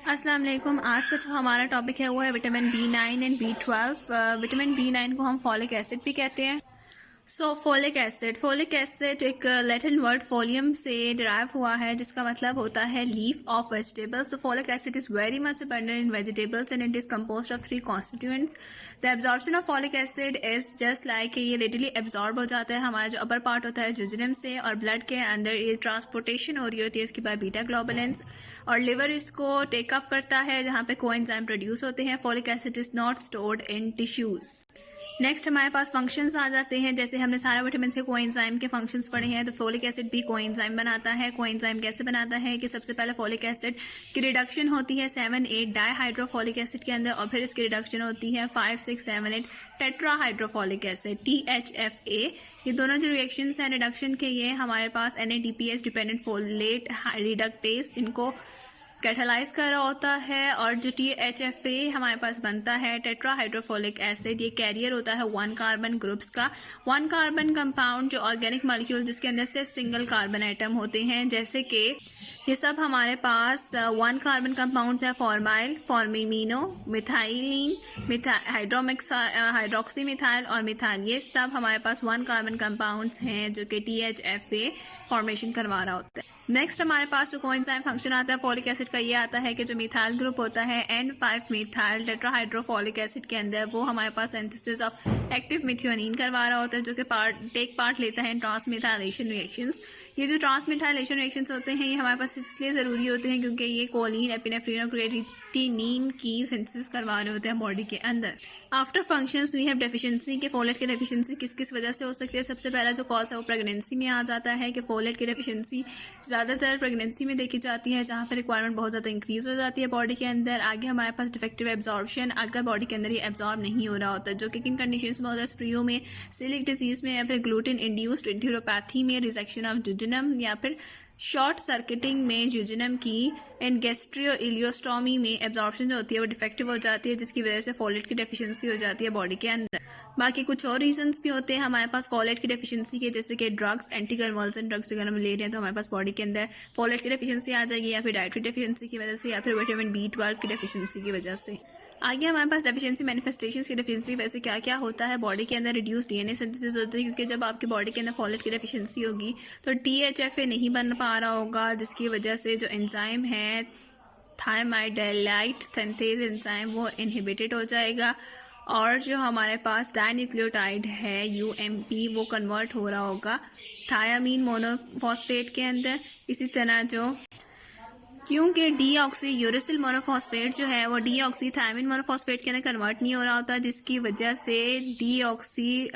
अस्सलाम वालेकुम। आज का जो हमारा टॉपिक है वो है vitamin B9 and B12। Vitamin B9 को हम फॉलिक एसिड भी कहते हैं। फोलिक एसिड एक लैटिन वर्ड फोलियम से डिराइव हुआ है, जिसका मतलब होता है leaf of vegetables. So folic acid is very much abundant in vegetables and it is composed of 3 constituents. The absorption of folic acid is just like ये readily absorb हो जाता है हमारा जो अपर पार्ट होता है जुजनम से, और ब्लड के अंदर ये ट्रांसपोर्टेशन हो रही होती है इसकी बाय बीटा ग्लोबुलिन्स, और लिवर इसको टेकअप करता है जहाँ पे कोएंजाइम प्रोड्यूस होते हैं। Folic acid is not stored in tissues. Next हमारे पास फंक्शंस आ जाते हैं। जैसे हमने सारा विटामिन के कोएंजाइम के फंक्शंस पढ़े हैं, तो फोलिक एसिड भी कोएंजाइम बनाता है। कोएंजाइम कैसे बनाता है कि सबसे पहले फोलिक एसिड की रिडक्शन होती है 7-8 डाईहाइड्रोफोलिक एसिड के अंदर, और फिर इसकी रिडक्शन होती है 5-6-7-8 टेट्राहाइड्रोफोलिक एसिड THFA। ये दोनों जो रिएक्शंस हैं रिडक्शन के, ये हमारे पास NADPH डिपेंडेंट फोलेट रिडक्टेज इनको कैटालाइज कर रहा होता है, और जो THFA हमारे पास बनता है टेट्राहाइड्रोफोलिक एसिड, ये कैरियर होता है 1 कार्बन ग्रुप्स का। 1 कार्बन कंपाउंड जो ऑर्गेनिक मॉलिक्यूल जिसके अंदर सिर्फ सिंगल कार्बन एटम होते हैं, जैसे कि ये सब हमारे पास 1 कार्बन कंपाउंड्स है फॉर्माइल, फॉर्मिमिनो, मिथाइलिन, हाइड्रोक्सी मिथाइल और मिथाइल। ये सब हमारे पास 1 कार्बन कंपाउंड्स हैं जो कि THFA फॉर्मेशन करवा रहा होता है। नेक्स्ट हमारे पास जो कोएंजाइम फंक्शन आता है फोलिक एसिड का, ये आता है कि जो मिथाइल ग्रुप होता है N5 मिथाइल टेट्राहाइड्रोफोलिक एसिड के अंदर, वो हमारे पास सिंथेसिस ऑफ एक्टिव मिथ्योनिन करवा रहा होता है, जो कि पार्ट लेता है ट्रांसमिथाइलेशन रिएक्शंस। ये जो ट्रांसमिथाइलेशन रिएक्शंस होते हैं ये हमारे पास इसलिए ज़रूरी होते हैं क्योंकि ये कोलिन, एपिनेफ्रिन और क्रेटिनिन की सिंथेसिस करवा रहे होते हैं बॉडी के अंदर। After functions we have deficiency के फोलेट की डेफिशिएंसी किस किस वजह से हो सकती है। सबसे पहला जो कॉज है वो प्रेगनेंसी में आ जाता है कि फोलेट की डेफिशिएंसी ज़्यादातर प्रेगनेंसी में देखी जाती है, जहाँ पर रिक्वायरमेंट बहुत ज़्यादा इंक्रीज हो जाती है बॉडी के अंदर। आगे हमारे पास डिफेक्टिव एब्जॉर्प्शन, अगर बॉडी के अंदर ये एब्जॉर्ब नहीं हो रहा होता, जो कि किन कंडीशंस में होता है, स्प्रियो में, सिलिक डिजीज में, या फिर ग्लूटेन इंड्यूस्ड इंट्यूरोपैथी में, रिजेक्शन ऑफ जुजनम, या फिर शॉर्ट सर्किटिंग में जुजनम की, एंड गैस्ट्रियो इलियोस्टोमी में एब्जॉर्प्शन जो होती है वो डिफेक्टिव हो जाती है, जिसकी वजह से फोलेट की डेफिशिएंसी हो जाती है बॉडी के अंदर। बाकी कुछ और रीजंस भी होते हैं हमारे पास फोलेट की डेफिशिएंसी के, जैसे कि ड्रग्स, एंटी कन्वल्सेंट ड्रग्स अगर हम ले रहे हैं तो हमारे पास बॉडी के अंदर फोलेट की डेफिशिएंसी आ जाएगी, या फिर डाइटरी डेफिशिएंसी की वजह से, या फिर विटामिन B12 की डेफिशिएंसी की वजह से। आगे हमारे पास डेफिशिएंसी मैनिफेस्टेशंस की डेफिशिएंसी वैसे क्या क्या होता है। बॉडी के अंदर रिड्यूस DNA सिंथेसिस होता है, क्योंकि जब आपकी बॉडी के अंदर फोलेट की डेफिशिएंसी होगी तो THFA नहीं बन पा रहा होगा, जिसकी वजह से जो एंजाइम है थायमाइडेलाइट सिंथेज एंजाइम वो इनहिबिटेड हो जाएगा, और जो हमारे पास डाइन्यूक्लियोटाइड है UMP वो कन्वर्ट हो रहा होगा थायामीन मोनोफॉस्फेट के अंदर। इसी तरह जो क्योंकि डीऑक्सी यूरेसिल मोनोफॉस्फेट जो है वो डीऑक्सी थायमिन मोनोफॉस्फेट के अंदर कन्वर्ट नहीं हो रहा होता, जिसकी वजह से डीऑक्सी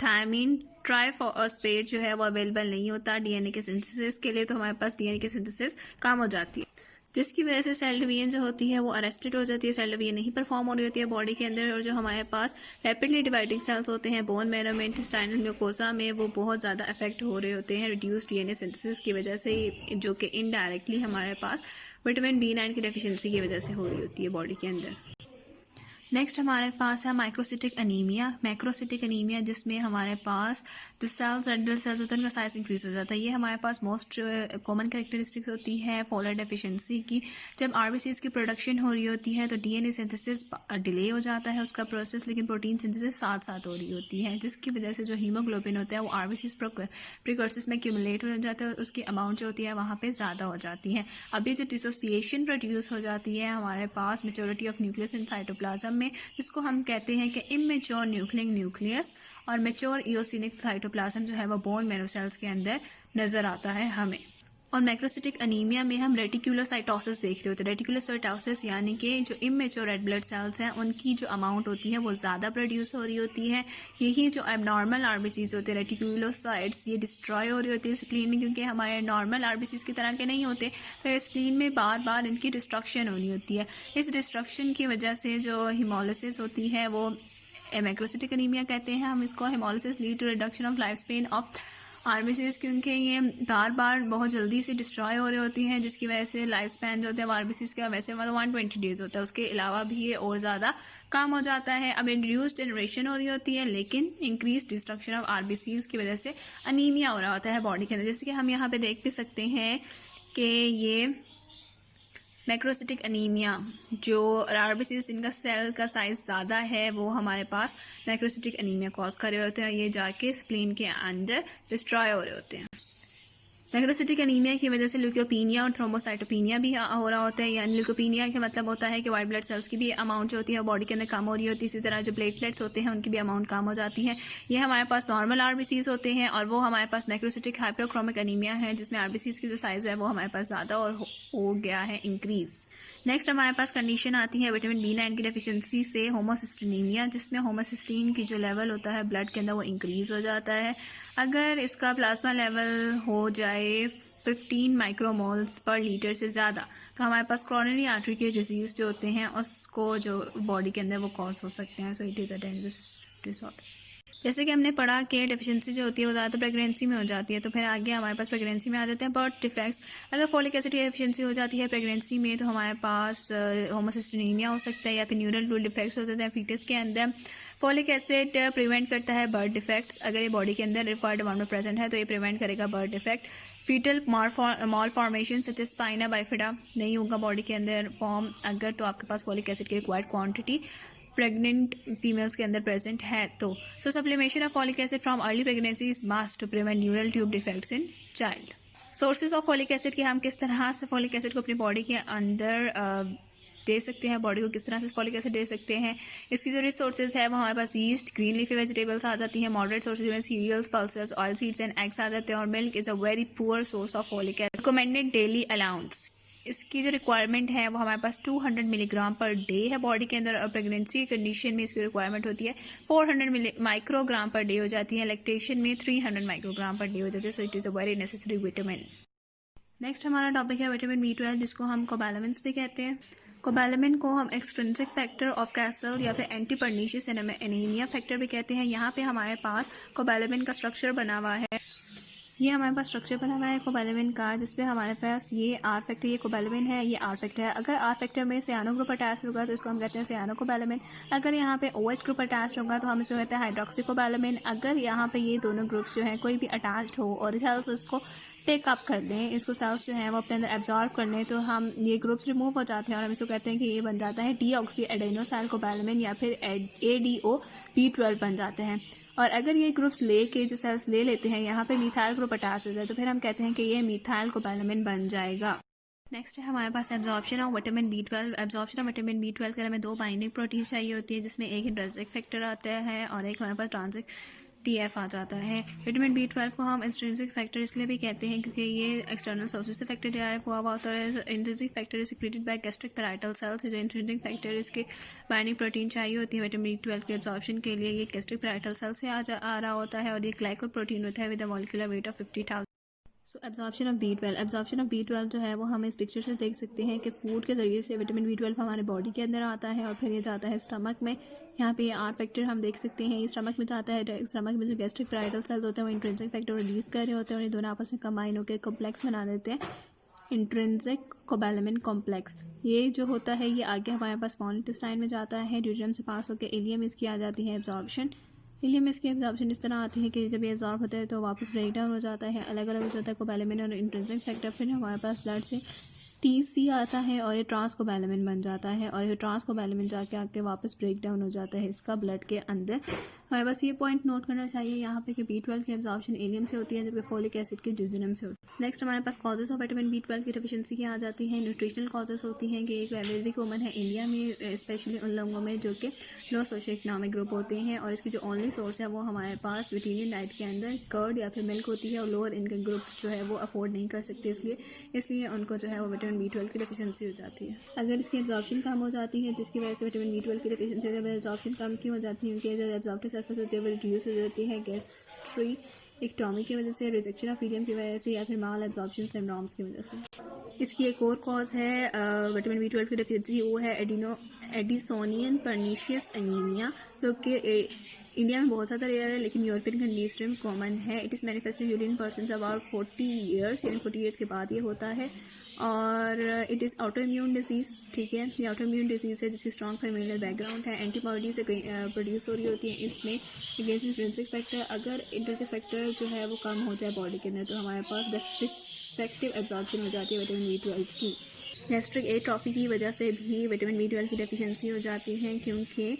थायमिन ट्राइफॉस्फेट जो है वो अवेलेबल नहीं होता DNA के सिंथेसिस के लिए, तो हमारे पास DNA की सिंथेसिस कम हो जाती है, जिसकी वजह से सेल डिवीजन जो होती है वो अरेस्टेड हो जाती है। सेल डिवीजन नहीं परफॉर्म हो रही होती है बॉडी के अंदर, और जो हमारे पास रैपिडली डिवाइडिंग सेल्स होते हैं बोन मैरो में, इंटेस्टाइनल म्यूकोसा में, वो बहुत ज़्यादा अफेक्ट हो रहे होते हैं रिड्यूस DNA सिंथेसिस की वजह से, जो कि इनडायरेक्टली हमारे पास विटामिन B9 की डेफिशिएंसी की वजह से हो रही होती है बॉडी के अंदर। नेक्स्ट हमारे पास है माइक्रोसिटिक अनीमिया, मैक्रोसिटिक अनीमिया, जिसमें हमारे पास जो सेल्स, रेड ब्लड सेल्स होते हैं उनका साइज इंक्रीज हो जाता है। ये हमारे पास मोस्ट कॉमन कैरेक्टरिस्टिक्स होती है फोलेट डेफिशिएंसी की। जब RBCs की प्रोडक्शन हो रही होती है तो DNA सिंथेसिस डिले हो जाता है उसका प्रोसेस, लेकिन प्रोटीन सिंथेसिस साथ साथ हो रही होती है, जिसकी वजह से जो हीमोग्लोबिन होता है वो RBCs प्रिकर्सर्स में एक्यूमुलेट हो जाता है, उसकी अमाउंट जो होती है वहाँ पर ज़्यादा हो जाती है। अब ये जो डिसोसिएशन प्रोड्यूस हो जाती है हमारे पास maturity of nucleus in cytoplasm में, जिसको हम कहते हैं कि इमेच्योर न्यूक्लियस न्यूक्लियस, और मेच्योर इओसिनिक साइटोप्लाज्म जो है वो बोन मैरो सेल्स के अंदर नजर आता है हमें। और मैक्रोसिटिक अनीमिया में हम रेटिकुलोसाइटोसिस देख रहे होते हैं। रेटिकुलोसाइटोसिस यानी कि जो इमेच्योर रेड ब्लड सेल्स हैं उनकी जो अमाउंट होती है वो ज़्यादा प्रोड्यूस हो रही होती है। यही जो एबनॉर्मल RBCs होते हैं रेटिकुलोसाइट्स, ये डिस्ट्रॉय हो रही होती है स्प्लीन में, क्योंकि हमारे नॉर्मल RBCs की तरह के नहीं होते, तो स्प्लीन में बार बार इनकी डिस्ट्रक्शन होनी होती है। इस डिस्ट्रक्शन की वजह से जो हिमोलिसिस होती है वो मैक्रोसिटिक अनीमिया कहते हैं हम इसको। Haemolysis lead to reduction of life span of RBCs, क्योंकि ये बार बार बहुत जल्दी से डिस्ट्रॉय हो रही होती हैं, जिसकी वजह से लाइफ स्पैन जो होता है RBCs का वैसे 120 डेज होता है, उसके अलावा भी ये और ज़्यादा कम हो जाता है। अब इंड्यूस जनरेशन हो रही होती है, लेकिन इंक्रीज डिस्ट्रक्शन ऑफ RBCs की वजह से अनीमिया हो रहा होता है बॉडी के अंदर। जैसे कि हम यहाँ पे देख भी सकते हैं कि ये मैक्रोसिटिक अनीमिया, जो आरबीसीज जिनका सेल का साइज ज़्यादा है वो हमारे पास मैक्रोसिटिक अनीमिया कॉज कर रहे होते हैं, ये जाके स्प्लीन के अंदर डिस्ट्रॉय हो रहे होते हैं। मैक्रोसिटिक अनीमिया की वजह से ल्यूकोपीनिया और थ्रोम्बोसाइटोपिनिया भी हो रहा होता है। यानी ल्यूकोपीनिया का मतलब होता है कि वाइट ब्लड सेल्स की भी अमाउंट जो होती है बॉडी के अंदर कम हो रही होती है। इसी तरह जो प्लेटलेट्स होते हैं उनकी भी अमाउंट कम हो जाती है। ये हमारे पास नॉर्मल आरबीसीज होते हैं और वो हमारे पास मैक्रोसिटिक हाइपरक्रोमिक अनीमिया है, जिसमें आरबीसीज की जो साइज है वो हमारे पास ज़्यादा और हो गया है इंक्रीज। नेक्स्ट हमारे पास कंडीशन आती है विटामिन B9 की डेफिशिएंसी से होमोसिस्टिनीमिया, जिसमें होमोसिस्टीन की जो लेवल होता है ब्लड के अंदर वो इंक्रीज हो जाता है। अगर इसका प्लाज्मा लेवल हो जाए 15 माइक्रोमोल्स पर लीटर से ज़्यादा तो हमारे पास कॉरोनरी आर्टरी के डिजीज़ जो होते हैं उसको जो बॉडी के अंदर वो कॉज हो सकते हैं। So it is a dangerous disorder. जैसे कि हमने पढ़ा कि डेफिशिएंसी जो होती है वो ज़्यादातर प्रेगनेंसी में हो जाती है, तो फिर आगे हमारे पास प्रेगनेंसी में आ जाते हैं बर्थ डिफेक्ट्स। अगर फोलिक एसिड की डेफिशिएंसी हो जाती है प्रेगनेंसी में तो हमारे पास होमोसिस्टिनीमिया हो सकता है या फिर न्यूरल टूल डिफेक्ट्स होते हैं फीटस के अंदर। फोलिक एसिड प्रिवेंट करता है बर्थ डिफेक्ट्स। अगर ये बॉडी के अंदर रिक्वायर्ड अमाउंट में प्रेजेंट है तो ये प्रिवेंट करेगा birth defect. Fetal malformation such as spina bifida नहीं होगा बॉडी के अंदर फॉर्म अगर तो आपके पास फोलिक एसिड की रिक्वायर्ड क्वांटिटी प्रेग्नेंट फीमेल्स के अंदर प्रेजेंट है तो। So supplementation of folic acid from early pregnancy is must to prevent neural tube defects in child. Sources of folic acid के हम किस तरह से फॉलिक एसिड को अपनी बॉडी के अंदर दे सकते हैं, बॉडी को किस तरह से फॉलिक एसिड दे सकते हैं। इसकी जो रिसोर्सेज है वो हमारे पास ईस्ट, ग्रीन लीफी वेजिटेबल्स आ जाती हैं। मॉडरेट सोर्सेज में cereals, pulses, oil seeds and eggs आ जाते हैं। और milk is a very poor source of folic acid. Recommended daily allowance, इसकी जो रिक्वायरमेंट है वो हमारे पास 200 मिलीग्राम पर डे है बॉडी के अंदर। और प्रेगनेंसी की कंडीशन में इसकी रिक्वायरमेंट होती है 400 माइक्रोग्राम पर डे हो जाती है। लैक्टेशन में 300 माइक्रोग्राम पर डे हो जाती है। So it is a very necessary vitamin. Next हमारा टॉपिक है विटामिन B12, जिसको हम कोबैलेमिन्स भी कहते हैं। कोबैलेमिन को हम एक्सट्रिंसिक फैक्टर ऑफ कैसल या फिर एंटी पर्नीशियस एनीमिया फैक्टर भी कहते हैं। यहाँ पे हमारे पास कोबैलेमिन का स्ट्रक्चर बना हुआ है। ये हमारे पास स्ट्रक्चर बना हुआ है कोबैलेमिन का, जिसपे हमारे पास ये आर फैक्टर, ये कोबैलेमिन है, ये आर फैक्टर है। अगर आर फैक्टर में सियानो ग्रुप अटैच होगा तो इसको हम कहते हैं सियानो कोबैलेमिन। अगर यहाँ पे OH ग्रुप अटैच होगा तो हम इसको कहते हैं हाइड्रोक्सी कोबैलेमिन। अगर यहाँ पे ये दोनों ग्रुप्स जो हैं कोई भी अटैच हो और सेल्स इसको टेक अप कर दें, इसको सेल्स जो हैं वो अपने अंदर एब्जॉर्ब कर लें, तो हम ये ग्रुप्स रिमूव हो जाते हैं और हम इसको कहते हैं कि ये बन जाता है डीऑक्सी एडेनोसाइल कोबैलेमिन या फिर ADO-B12 बन जाते हैं। और अगर ये ग्रुप्स लेके जो सेल्स ले लेते हैं यहाँ पे मिथाइल ग्रुप अटैच हो जाए तो फिर हम कहते हैं कि ये मिथाइल कोबैलेमिन बन जाएगा। नेक्स्ट है हमारे पास absorption of vitamin B12। Absorption of vitamin B12 के लिए हमें 2 बाइंडिंग प्रोटीन चाहिए होती है, जिसमें एक इंट्रिंसिक फैक्टर आता है और एक हमारे पास ट्रांजिक TF आ जाता है। विटामिन B12 को हम इंट्रिंसिक फैक्टर इसलिए भी कहते हैं क्योंकि ये एक्सटर्नल सोर्सेज से फैक्टर डिराइव हुआ होता है। Intrinsic factor is secreted by gastric parietal cells. जो इंट्रिंसिक फैक्टर इसके बाइंडिंग प्रोटीन चाहिए होती है विटामिन B12 के एब्जॉर्प्शन के लिए, ये गैस्ट्रिक पैराइटल सेल से आ रहा होता है और ये ग्लाइकोल प्रोटीन होता है with a molecular weight of 50,000। So absorption of B12, absorption of B12 जो है वो हम इस पिक्चर से देख सकते हैं कि फूड के ज़रिए से विटामिन B12 हमारे बॉडी के अंदर आता है और फिर ये जाता है स्टमक में। यहाँ पे ये आर फैक्टर हम देख सकते हैं, ये स्टमक में जाता है। स्टमक में जो गैस्ट्रिक पैराइटल सेल्स होते हैं वो इंट्रिंसिक फैक्टर रिलीज कर रहे होते हैं और ये दोनों आपस में कंबाइन होकर कॉम्प्लेक्स बना देते हैं, इंट्रिंसिक कोबैलेमिन कॉम्प्लेक्स। ये जो होता है ये आगे हमारे पास स्मॉल इंटेस्टाइन में जाता है, ड्यूडेनम से पास होकर इलियम इसकी आ जाती है एब्जॉर्प्शन। इलियम में इसकी एब्जॉर्प्शन इस तरह आती है कि जब ये एब्जॉर्ब होता है तो वापस ब्रेक डाउन हो जाता है, अलग अलग हो जाता है कोबैलेमिन और इंट्रिंसिक फैक्टर। फिर हमारे पास ब्लड से TC आता है और ये ट्रांस कोबैलेमिन बन जाता है और ये ट्रांस कोबैलेमिन जाके आके वापस ब्रेक डाउन हो जाता है इसका ब्लड के अंदर। हमें बस ये पॉइंट नोट करना चाहिए यहाँ पे कि B12 की एब्जॉर्प्शन इलियम से होती है जबकि फोलिक एसिड की ड्यूडेनम से होती है। नेक्स्ट हमारे पास कॉजेस ऑफ विटामिन B12 की डेफिशिएंसी की आ जाती है। न्यूट्रिशनल कॉजेस होती हैं कि एक वेरी कॉमन है इंडिया में, स्पेशली उन लोगों में जो कि लो सोशो इकोनॉमिक ग्रुप होते हैं और इसकी जो ओनली सोर्स है वो हमारे पास वेजिटेरियन डाइट के अंदर कर्ड या फिर मिल्क होती है और लोअर इनकम ग्रुप जो है वो अफोर्ड नहीं कर सकते, इसलिए उनको जो है वो विटामिन B12 की डेफिशिएंसी हो जाती है। अगर इसकी एब्जॉर्प्शन कम हो जाती है जिसकी वजह से विटामिन B12 की डेफिशिएंसी होती है, एब्जॉर्प्शन कम क्यों हो जाती है क्योंकि जो एब्जॉर्प्टिव सरफेस होती है वो रिड्यूस हो जाती है गैस्ट्रिक्टोमी की वजह से, रिजेक्शन ऑफ हीलियम की वजह से या फिर माल एब्जॉर्प्शन सिंड्रोम्स की वजह से। इसकी एक और कॉज है विटामिन B12 की डेफिशिएंसी, वो है एडिसोनियन पर्नीशियस एनीमिया, जो कि इंडिया में बहुत ज़्यादा रेयर है लेकिन यूरोपियन कंट्रीज में कॉमन है। It is manifested during persons about 40 years, यानी 40 ईयर्स के बाद ये होता है और it is auto immune disease. ठीक है, ये ऑटो इम्यून डिजीज़ है जिसकी स्ट्रॉन्ग फैमिलियल बैकग्राउंड है, एंटीबॉडी से प्रोड्यूस हो रही होती है इसमें अगेंस्ट इंट्रिंसिक फैक्टर। अगर इंट्रिंसिक फैक्टर जो है वो कम हो जाए बॉडी के अंदर तो हमारे पास डिफेक्टिव एब्जॉर्प्शन हो जाती है विटामिन B12 की। गैस्ट्रिक एट्रोफी की वजह से भी विटामिन B12 की डेफिशिएंसी हो जाती है, क्योंकि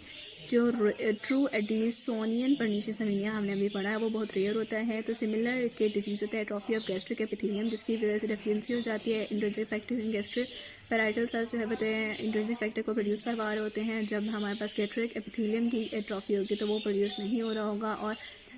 जो ट्रू एडिसोनियन परनीशियस एनीमिया हमने अभी पढ़ा है वो बहुत रेयर होता है। तो सिमिलर इसके डिजीज़ होता है एट्रोफी ऑफ गैस्ट्रिक एपिथेलियम, जिसकी वजह से डेफिशिएंसी हो जाती है। Intrinsic factor in gastric parietal cells जो है बताए इंट्रिंसिक फैक्टर को प्रोड्यूस करवा रहे होते हैं। जब हमारे पास गैस्ट्रिक एपिथेलियम की एट्रोफी होगी तो वो प्रोड्यूस नहीं हो रहा होगा और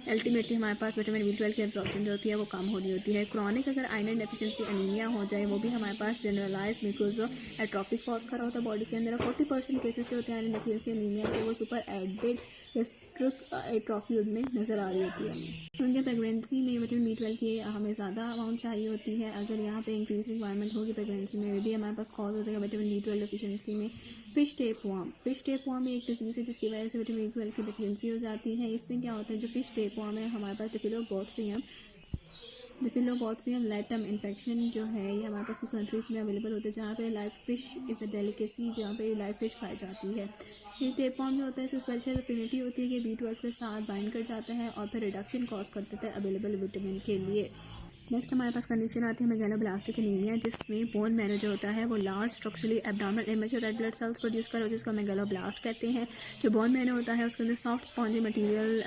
अल्टीमेटली हमारे पास विटामिन B12 की एब्जॉर्प्शन जो होती है वो कम हो रही होती है। क्रॉनिक अगर आयरन डेफिशिएंसी अनीमिया हो जाए वो भी हमारे पास generalize because of atrophic cause कर रहा होता है बॉडी के अंदर। 40% केसेस जो होते हैं आयरन डेफिशिएंसी अनीमिया के वो सुपर एडेड गैस्ट्रिक एट्रोफी में नज़र आ रही होती है। क्योंकि प्रेगनेंसी में विटामिन B12 की हमें ज़्यादा अमाउंट चाहिए होती है। अगर यहाँ पे इंक्रीज रिक्वायरमेंट होगी प्रेगनेंसी में भी हमारे पास कॉज हो जाएगा विटामिन B12 डेफिशिएंसी में। फिश टेपवर्म एक डिजीज़ है जिसकी वजह से विटामिन B12 की डेफिशिएंसी हो जाती है। इसमें क्या होता है, जो फिश टेपवर्म है हमारे पास डिफिलोबॉथरियम लैटम इन्फेक्शन जो है ये हमारे पास कुछ कंट्रीज में अवेलेबल होते हैं जहाँ पे live fish is a delicacy, जहाँ पे लाइव फिश खाई जाती है। ये टेपवर्म जो होता है इसकी स्पेशल एफिनिटी होती है कि B12 के साथ बाइंड कर जाता है और फिर रिडक्शन कॉज कर देता है अवेलेबल विटामिन के लिए। नेक्स्ट हमारे पास कंडीशन आती है मेगैलोब्लास्टिक एनीमिया, जिसमें बोन मैरो जो होता है वो large structurally abdominal immature red blood cells produce कर जिसको मेगैलोब्लास्ट कहते हैं। जो बोन मैरो होता है उसके अंदर सॉफ्ट स्पॉन्जी मटेरियल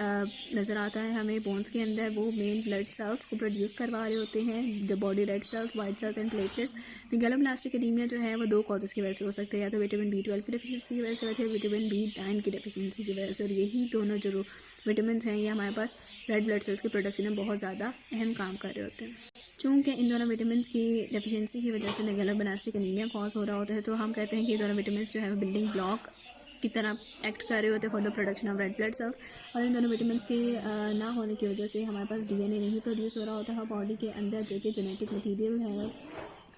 नज़र आता है हमें बोन्स के अंदर, वो मेन ब्लड सेल्स को प्रोड्यूस करवा रहे होते हैं, जो body red cells, white cells and platelets. Megaloblastic anaemia जो है वो दो कॉजेज़ की वजह से हो सकते हैं, या तो विटामिन B12 की डेफिशिएंसी की वजह से, वैसे विटामिन B9 की डेफिशिएंसी की वजह से। और यही दोनों जो विटामिन हैं ये हमारे पास रेड ब्लड सेल्स के प्रोडक्शन में बहुत ज़्यादा अहम काम कर रहे होते हैं। चूँकि इन दोनों विटामिन की डेफिशिएंसी की वजह से मेगैलोब्लास्टिक एनीमिया कॉज हो रहा होता है, तो हम कहते हैं कि ये दोनों विटामिन जो है बिल्डिंग ब्लॉक की तरह एक्ट कर रहे होते हैं for the production of red blood cells. और इन दोनों विटामिन के ना होने की वजह से हमारे पास DNA नहीं प्रोड्यूस हो रहा होता है बॉडी के अंदर, जो कि जेनेटिक मटीरियल है,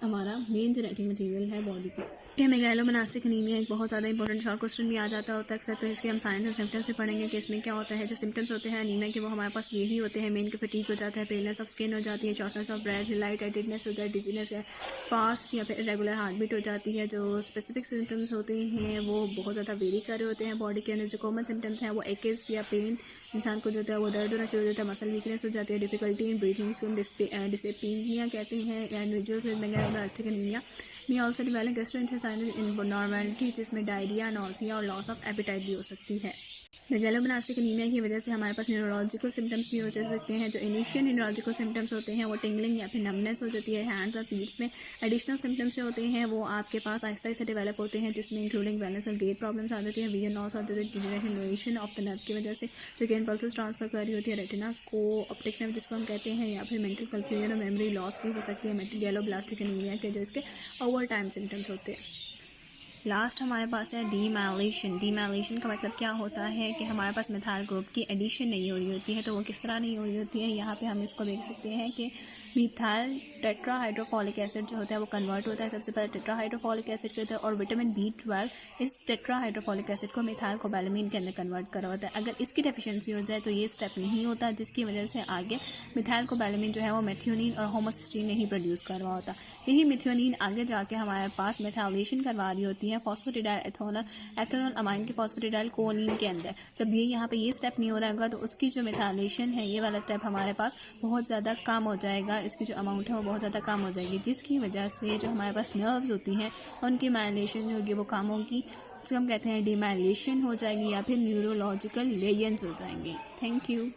हमारा मेन जेनेटिक मटीरियल है बॉडी के। मेगैलोब्लास्टिक एनीमिया एक बहुत ज़्यादा इंपॉर्टेंट शॉर्ट क्वेश्चन भी आ जाता होता है अक्सर, तो इसके हम साइंस एंड सिम्टम्स भी पढ़ेंगे कि इसमें क्या होता है। जो सिम्टम्स होते हैं एनीमिया के वो हमारे पास यही होते हैं मेन के फटीग हो जाता है, पेलनेस ऑफ स्किन हो जाती है, shortness of breath, light headedness होता है, डिजीनेस है, फास्ट या फिर इरेगुलर हार्ट बीट हो जाती है। जो स्पेसिफिक सिम्टम्स होते हैं वो बहुत ज़्यादा वेरी कर रहे होते हैं बॉडी के अंदर। जो कॉमन सिम्टम्स हैं वो एक्स या पेन इंसान को जो होता है वो दर्द होना शुरू हो जाता है, मसल वीकनेस हो जाती है, डिफिकल्टी इन ब्रीथिंग डिस्पेनिया कहते हैं। Individuals with megaloblastic anaemia may also develop gastrointestinal abnormality, जिसमें डायरिया, नॉसिया और लॉस ऑफ एपेटाइट भी हो सकती है। मेगैलोब्लास्टिक एनीमिया की वजह से हमारे पास न्यूरोलॉजिकल सिम्टम्स भी हो सकते हैं। जो इनिशियल न्यूरोलॉजिकल सिम्टम्स होते हैं वो टिंगलिंग या फिर नमनेस हो जाती है हैंड्स और फीट्स में। एडिशनल सिम्टम्स जो होते हैं वो आपके पास आहिस्ता आहिस्ता डेवलप होते हैं, जिसमें इंक्लूडिंग बैलेंस और गेट प्रॉब्लम्स आ जाती है, विजन लॉस और डिजनरेशन ऑफ द नर्व की वजह से, जो कि इम्पल्सेस ट्रांसफर कर रही होती है रेटिना को, ऑप्टिक नर्व जिसको हम कहते हैं, या फिर मेंटल कंफ्यूजन और मेमोरी लॉस भी हो सकती है मेगैलोब्लास्टिक एनीमिया के, जो इसके ओवर टाइम सिम्टम्स होते हैं। लास्ट हमारे पास है डीमाइलेशन। डीमाइलेशन का मतलब क्या होता है कि हमारे पास मिथाइल ग्रुप की एडिशन नहीं हो रही होती है। तो वो किस तरह नहीं हो रही होती है, यहाँ पे हम इसको देख सकते हैं कि मिथाइल टेट्राहाइड्रोफोलिक एसिड जो होता है वो कन्वर्ट होता है सबसे पहले टेट्राहाइड्रोफोलिक एसिड के अंदर, और विटामिन B12 इस टेट्राहाइड्रोफोलिक एसिड को मिथाइल कोबैलेमिन के अंदर कन्वर्ट करा होता है। अगर इसकी डेफिशिएंसी हो जाए तो ये स्टेप नहीं होता, जिसकी वजह से आगे मिथाइल कोबैलेमिन जो है वो मेथियोनिन और होमोसिस्टीन नहीं प्रोड्यूस कर रहा होता। यही मेथियोनिन आगे जाके हमारे पास मेथाइलेशन करवा रही होती है फॉस्फेटिडाइल एथेनॉल अमाइन के फॉस्फेटिडाइल कोलिन के अंदर। जब ये यहाँ पे ये स्टेप नहीं हो रहा होगा तो उसकी जो मेथाइलेशन है ये वाला स्टेप हमारे पास बहुत ज़्यादा कम हो जाएगा, इसकी जो अमाउंट है वो बहुत ज़्यादा कम हो जाएगी, जिसकी वजह से जो हमारे पास नर्व्स होती हैं उनकी माइलेशन जो होगी वो कम होगी, जिसको हम कहते हैं डीमाइलेशन हो जाएगी या फिर न्यूरोलॉजिकल लेजेंड्स हो जाएंगी। Thank you.